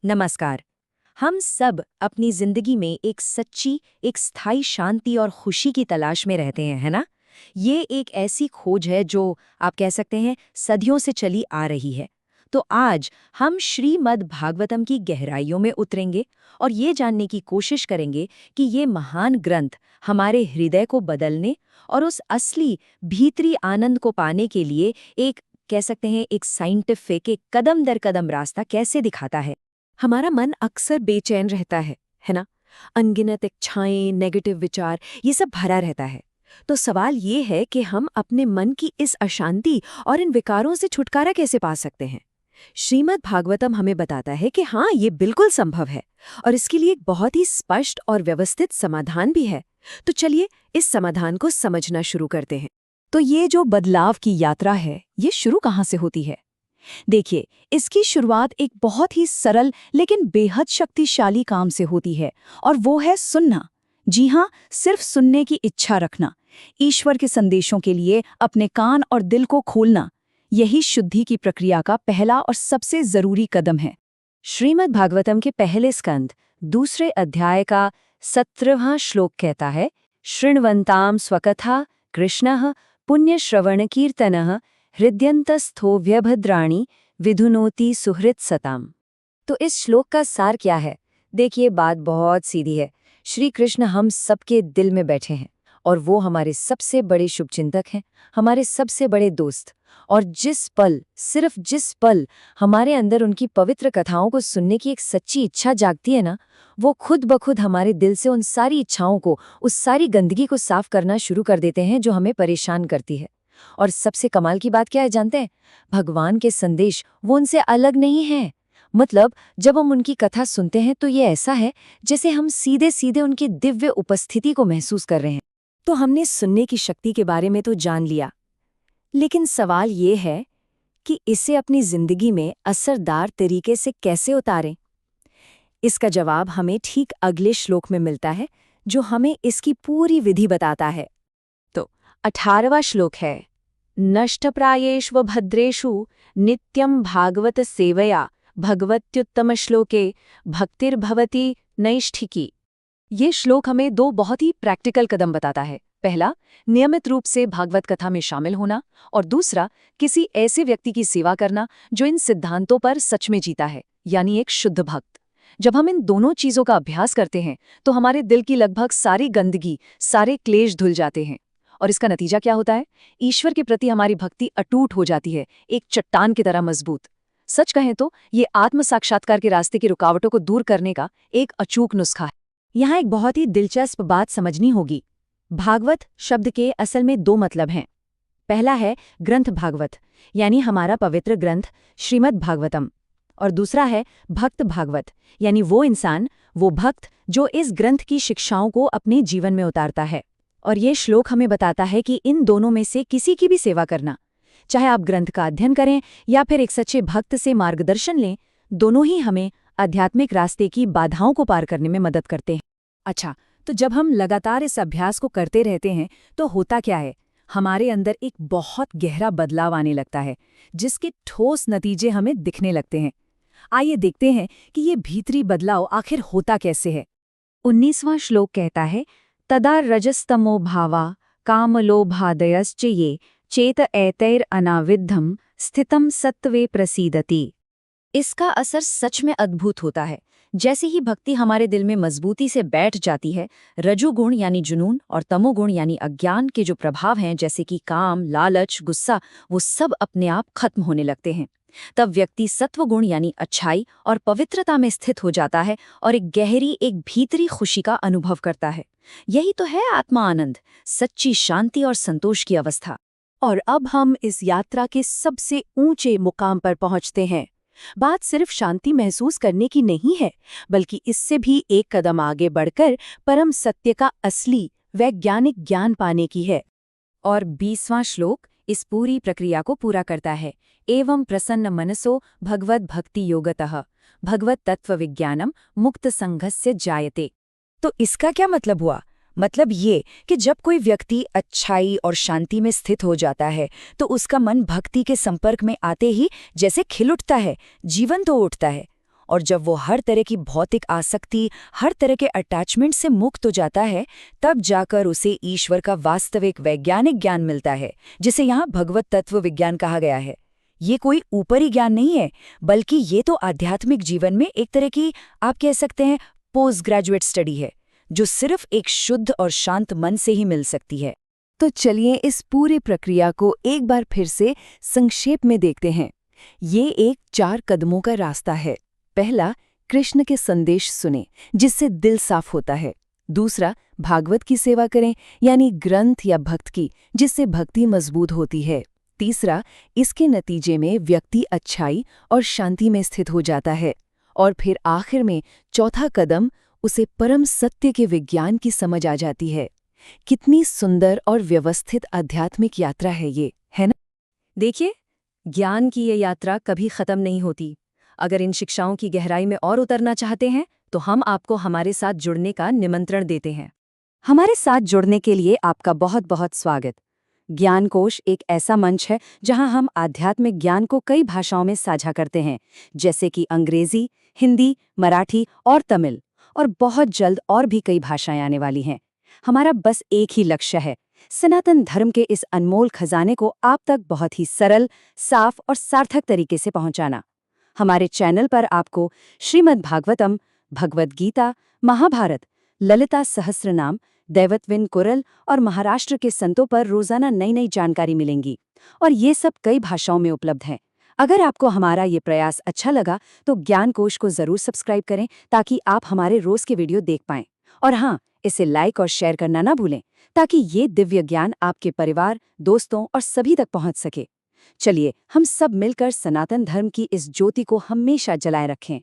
नमस्कार। हम सब अपनी जिंदगी में एक सच्ची, एक स्थायी शांति और खुशी की तलाश में रहते हैं, है ना? ये एक ऐसी खोज है जो आप कह सकते हैं सदियों से चली आ रही है। तो आज हम श्रीमद् भागवतम की गहराइयों में उतरेंगे और ये जानने की कोशिश करेंगे कि ये महान ग्रंथ हमारे हृदय को बदलने और उस असली भीतरी आनंद को पाने के लिए एक कह सकते हैं एक साइंटिफिक, एक कदम दर कदम रास्ता कैसे दिखाता है। हमारा मन अक्सर बेचैन रहता है ना? अनगिनत इच्छाएं, नेगेटिव विचार, ये सब भरा रहता है। तो सवाल ये है कि हम अपने मन की इस अशांति और इन विकारों से छुटकारा कैसे पा सकते हैं? श्रीमद् भागवतम हमें बताता है कि हाँ, ये बिल्कुल संभव है और इसके लिए एक बहुत ही स्पष्ट और व्यवस्थित समाधान भी है। तो चलिए इस समाधान को समझना शुरू करते हैं। तो ये जो बदलाव की यात्रा है, ये शुरू कहाँ से होती है? देखिए, इसकी शुरुआत एक बहुत ही सरल लेकिन बेहद शक्तिशाली काम से होती है और वो है सुनना। जी हाँ, सिर्फ सुनने की इच्छा रखना, ईश्वर के संदेशों के लिए अपने कान और दिल को खोलना, यही शुद्धि की प्रक्रिया का पहला और सबसे जरूरी कदम है। श्रीमद् भागवतम के पहले स्कंद दूसरे अध्याय का 17वां श्लोक कहता है, शृण्वन्तां स्वकथा कृष्णः पुण्यश्रवण कीर्तनः हृद्यन्तस्थो व्यभद्राणि विधुनोति सुहृत् सताम। तो इस श्लोक का सार क्या है? देखिए, बात बहुत सीधी है। श्री कृष्ण हम सबके दिल में बैठे हैं और वो हमारे सबसे बड़े शुभचिंतक हैं, हमारे सबसे बड़े दोस्त। और सिर्फ जिस पल हमारे अंदर उनकी पवित्र कथाओं को सुनने की एक सच्ची इच्छा जागती है ना, वो खुद ब खुद हमारे दिल से उन सारी इच्छाओं को, उस सारी गंदगी को साफ करना शुरू कर देते हैं जो हमें परेशान करती है। और सबसे कमाल की बात क्या है जानते हैं? भगवान के संदेश वो उनसे अलग नहीं है। मतलब जब हम उनकी कथा सुनते हैं तो ये ऐसा है जैसे हम सीधे सीधे उनकी दिव्य उपस्थिति को महसूस कर रहे हैं। तो हमने सुनने की शक्ति के बारे में तो जान लिया, लेकिन सवाल ये है कि इसे अपनी जिंदगी में असरदार तरीके से कैसे उतारें? इसका जवाब हमें ठीक अगले श्लोक में मिलता है, जो हमें इसकी पूरी विधि बताता है। तो 18वां श्लोक है, नष्टप्रायेष्व भद्रेषु नित्यं भागवत सेवया भगवत्युत्तम श्लोके भक्तिर्भवति नैष्ठिकी। ये श्लोक हमें दो बहुत ही प्रैक्टिकल कदम बताता है। पहला, नियमित रूप से भागवत कथा में शामिल होना, और दूसरा, किसी ऐसे व्यक्ति की सेवा करना जो इन सिद्धांतों पर सच में जीता है, यानी एक शुद्ध भक्त। जब हम इन दोनों चीजों का अभ्यास करते हैं तो हमारे दिल की लगभग सारी गंदगी, सारे क्लेश धुल जाते हैं। और इसका नतीजा क्या होता है? ईश्वर के प्रति हमारी भक्ति अटूट हो जाती है, एक चट्टान की तरह मजबूत। सच कहें तो ये आत्म साक्षात्कार के रास्ते की रुकावटों को दूर करने का एक अचूक नुस्खा है। यहाँ एक बहुत ही दिलचस्प बात समझनी होगी। भागवत शब्द के असल में दो मतलब हैं। पहला है ग्रंथ भागवत, यानी हमारा पवित्र ग्रंथ श्रीमद् भागवतम, और दूसरा है भक्त भागवत, यानी वो इंसान, वो भक्त जो इस ग्रंथ की शिक्षाओं को अपने जीवन में उतारता है। और ये श्लोक हमें बताता है कि इन दोनों में से किसी की भी सेवा करना, चाहे आप ग्रंथ का अध्ययन करें या फिर एक सच्चे भक्त से मार्गदर्शन लें, दोनों ही हमें आध्यात्मिक रास्ते की बाधाओं को पार करने में मदद करते हैं। अच्छा, तो जब हम लगातार इस अभ्यास को करते रहते हैं तो होता क्या है? हमारे अंदर एक बहुत गहरा बदलाव आने लगता है, जिसके ठोस नतीजे हमें दिखने लगते हैं। आइए देखते हैं कि ये भीतरी बदलाव आखिर होता कैसे है। 19वां श्लोक कहता है, तदा रजस्तमो भावा कामलोभादयश्च ये चेत एतैर अनाविद्धम स्थितम सत्त्वे प्रसीदति। इसका असर सच में अद्भुत होता है। जैसे ही भक्ति हमारे दिल में मजबूती से बैठ जाती है, रजोगुण यानी जुनून और तमोगुण यानी अज्ञान के जो प्रभाव हैं, जैसे कि काम, लालच, गुस्सा, वो सब अपने आप खत्म होने लगते हैं। तब व्यक्ति सत्वगुण यानी अच्छाई और पवित्रता में स्थित हो जाता है और एक गहरी, एक भीतरी खुशी का अनुभव करता है। यही तो है आत्मा आनंद, सच्ची शांति और संतोष की अवस्था। और अब हम इस यात्रा के सबसे ऊंचे मुकाम पर पहुंचते हैं। बात सिर्फ शांति महसूस करने की नहीं है, बल्कि इससे भी एक कदम आगे बढ़कर परम सत्य का असली वैज्ञानिक ज्ञान पाने की है। और 20वां श्लोक इस पूरी प्रक्रिया को पूरा करता है। एवं प्रसन्न मनसो भगवद भक्ति योगतः भगवत तत्व विज्ञानम मुक्त संघस्य जायते। तो इसका क्या मतलब हुआ? मतलब ये कि जब कोई व्यक्ति अच्छाई और शांति में स्थित हो जाता है तो उसका मन भक्ति के संपर्क में आते ही जैसे खिल उठता है, जीवन तो उठता है। और जब वो हर तरह की भौतिक आसक्ति, हर तरह के अटैचमेंट से मुक्त हो जाता है, तब जाकर उसे ईश्वर का वास्तविक वैज्ञानिक ज्ञान मिलता है, जिसे यहाँ भगवत तत्व विज्ञान कहा गया है। ये कोई ऊपरी ज्ञान नहीं है, बल्कि ये तो आध्यात्मिक जीवन में एक तरह की, आप कह सकते हैं, पोस्ट ग्रेजुएट स्टडी है, जो सिर्फ एक शुद्ध और शांत मन से ही मिल सकती है। तो चलिए इस पूरी प्रक्रिया को एक बार फिर से संक्षेप में देखते हैं। ये एक 4 कदमों का रास्ता है। पहला, कृष्ण के संदेश सुने, जिससे दिल साफ होता है। दूसरा, भागवत की सेवा करें, यानी ग्रंथ या भक्त की, जिससे भक्ति मजबूत होती है। तीसरा, इसके नतीजे में व्यक्ति अच्छाई और शांति में स्थित हो जाता है। और फिर आखिर में चौथा कदम, उसे परम सत्य के विज्ञान की समझ आ जाती है। कितनी सुंदर और व्यवस्थित आध्यात्मिक यात्रा है ये, है ना? देखिए, ज्ञान की ये यात्रा कभी खत्म नहीं होती। अगर इन शिक्षाओं की गहराई में और उतरना चाहते हैं, तो हम आपको हमारे साथ जुड़ने का निमंत्रण देते हैं। हमारे साथ जुड़ने के लिए आपका बहुत बहुत स्वागत। ज्ञानकोश एक ऐसा मंच है जहां हम आध्यात्मिक ज्ञान को कई भाषाओं में साझा करते हैं, जैसे कि अंग्रेजी, हिंदी, मराठी और तमिल, और बहुत जल्द और भी कई भाषाएं आने वाली हैं। हमारा बस एक ही लक्ष्य है, सनातन धर्म के इस अनमोल खजाने को आप तक बहुत ही सरल, साफ और सार्थक तरीके से पहुंचाना। हमारे चैनल पर आपको श्रीमद् भागवतम, भगवद गीता, महाभारत, ललिता सहस्रनाम, दैवत्विन कुरल और महाराष्ट्र के संतों पर रोजाना नई नई जानकारी मिलेंगी, और ये सब कई भाषाओं में उपलब्ध हैं। अगर आपको हमारा ये प्रयास अच्छा लगा तो ज्ञानकोश को जरूर सब्सक्राइब करें, ताकि आप हमारे रोज के वीडियो देख पाएं। और हाँ, इसे लाइक और शेयर करना ना भूलें, ताकि ये दिव्य ज्ञान आपके परिवार, दोस्तों और सभी तक पहुंच सके। चलिए हम सब मिलकर सनातन धर्म की इस ज्योति को हमेशा जलाए रखें।